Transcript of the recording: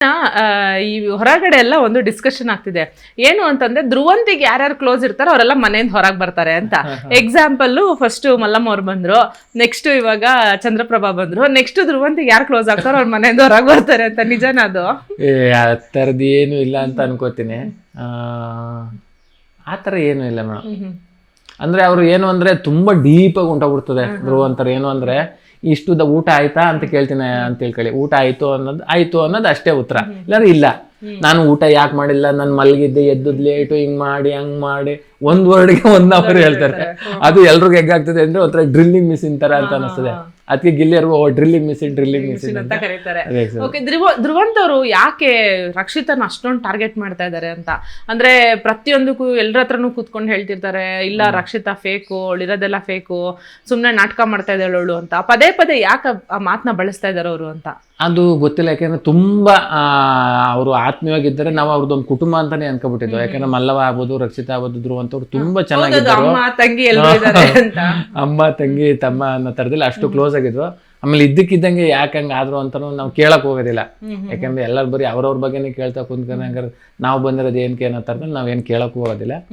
ಆ, ಈ ಹೊರಗಡೆ ಎಲ್ಲ ಒಂದು ಡಿಸ್ಕಷನ್ ಆಗ್ತಿದೆ. ಏನು ಅಂತಂದ್ರೆ ಧ್ರುವಂತಿಗೆ ಯಾರ್ಯಾರು ಕ್ಲೋಸ್ ಇರ್ತಾರೋ ಅವರೆಲ್ಲ ಮನೆಯಿಂದ ಹೊರಗೆ ಬರ್ತಾರೆ ಅಂತ. ಎಕ್ಸಾಂಪಲ್ ಫಸ್ಟ್ ಮಲ್ಲಮ್ಮ ಅವ್ರು ಬಂದ್ರು, ನೆಕ್ಸ್ಟ್ ಇವಾಗ ಚಂದ್ರಪ್ರಭಾ ಬಂದ್ರು, ನೆಕ್ಸ್ಟ್ ಧ್ರುವಂತಿಗೆ ಯಾರು ಕ್ಲೋಸ್ ಆಗ್ತಾರೋ ಅವ್ರ ಮನೆಯಿಂದ ಹೊರಗೆ ಬರ್ತಾರೆ ಅಂತ. ನಿಜನಾ ಅದು? ಆ ಥರದ್ದು ಏನು ಇಲ್ಲ ಅಂತ ಅನ್ಕೋತೀನಿ. ಆ ಥರ ಏನೂ ಇಲ್ಲ ಮೇಡಮ್. ಅಂದರೆ ಅವರು ಏನು ಅಂದರೆ ತುಂಬ ಡೀಪಾಗಿ ಹೊಂಟೋಗ್ಬಿಡ್ತದೆ ಧ್ರುವಂತರ. ಏನು ಅಂದರೆ ಇಷ್ಟು ಊಟ ಆಯ್ತಾ ಅಂತ ಕೇಳ್ತೀನಿ ಅಂತ ತಿಳ್ಕೊಳ್ಳಿ. ಊಟ ಆಯ್ತು ಅನ್ನೋದು ಅಷ್ಟೇ ಉತ್ತರ. ಇಲ್ಲಾಂದ್ರೆ ಇಲ್ಲ, ನಾನು ಊಟ ಯಾಕೆ ಮಾಡಿಲ್ಲ, ನಾನು ಮಲಗಿದ್ದೆ, ಎದ್ದದ್ ಲೇಟು, ಹಿಂಗ್ ಮಾಡಿ ಹಂಗ್ ಮಾಡಿ ಒಂದ್ ವರ್ಡ್ಗೆ 1 hour ಹೇಳ್ತಾರೆ. ಅದು ಎಲ್ರಿಗೂ ಹೆಗ್ಗಾಗ್ತದೆ ಅಂದ್ರೆ ಒಂಥರ ಡ್ರಿಲ್ಲಿಂಗ್ ಮಿಷಿನ್ ತರ ಅಂತ ಅನಿಸ್ತದೆ. ಅದಕ್ಕೆ ಗಿಲ್ಲಿಯರ್ಗು ಡ್ರಿಲ್ಲಿಂಗ್ ಮಿಷಿನ್ ಅಂತ ಕರೀತಾರೆ. ಓಕೆ, ಧ್ರುವಂತ್ ಅವರು ಯಾಕೆ ರಕ್ಷಿತನ ಅಷ್ಟೊಂದು ಟಾರ್ಗೆಟ್ ಮಾಡ್ತಾ ಇದ್ದಾರೆ ಅಂತ ಅಂದ್ರೆ ಪ್ರತಿಯೊಂದಕ್ಕೂ ಎಲ್ಲರ ಹತ್ರನೂ ಕೂತ್ಕೊಂಡು ಹೇಳ್ತಿರ್ತಾರೆ, ಇಲ್ಲ ರಕ್ಷಿತಾ ಫೇಕು, ಅವಳಿರೋದೆಲ್ಲ ಫೇಕು, ಸುಮ್ನೆ ನಾಟಕ ಮಾಡ್ತಾ ಇದ್ದಾಳೆ ಅವಳು ಅಂತ. ಪದೇ ಪದೇ ಯಾಕೆ ಆ ಮಾತನ್ನ ಬಳಸ್ತಾ ಇದಾರೆ ಅವರು ಅಂತ ಅದು ಗೊತ್ತಿಲ್ಲ. ಯಾಕೆಂದ್ರೆ ತುಂಬಾ ಅವರು ಆತ್ಮೀಯವಾಗಿದ್ದಾರೆ. ನಾವು ಅವ್ರದ್ದೊಂದು ಕುಟುಂಬ ಅಂತಾನೆ ಅನ್ಕೋಬಿಟ್ಟಿದ್ವು. ಯಾಕಂದ್ರೆ ಮಲ್ಲವ ಆಗ್ಬೋದು, ರಕ್ಷಿತಾ ಆಗ್ಬೋದು, ಧ್ರುವಂತವ್ರು ತುಂಬಾ ಚೆನ್ನಾಗಿದ್ದಾರೆ. ಅಮ್ಮ ತಂಗಿ ಎಲ್ಲರೂ ಇದ್ದಾರೆ ಅಂತ. ಅಮ್ಮ ತಂಗಿ ತಮ್ಮ ಅನ್ನೋ ತರದಲ್ಲಿ ಅಷ್ಟು ಕ್ಲೋಸ್ ಆಗಿದ್ವು. ಆಮೇಲೆ ಇದ್ದಕ್ಕಿದ್ದಂಗೆ ಯಾಕೆ ಹಂಗ ಆದ್ರು ಅಂತ ನಾವು ಕೇಳಕ್ ಹೋಗೋದಿಲ್ಲ. ಯಾಕಂದ್ರೆ ಎಲ್ಲರೂ ಬರೀ ಅವ್ರವ್ರ ಬಗ್ಗೆನೇ ಕೇಳ್ತಾ ಕುಂತ್ಕೊಂಡ್ರೆ ನಾವು ಬಂದಿರೋದು ಏನಕ್ಕೆ ಅನ್ನೋ ತರದಲ್ಲಿ ನಾವೇನು ಕೇಳಕ್ ಹೋಗೋದಿಲ್ಲ.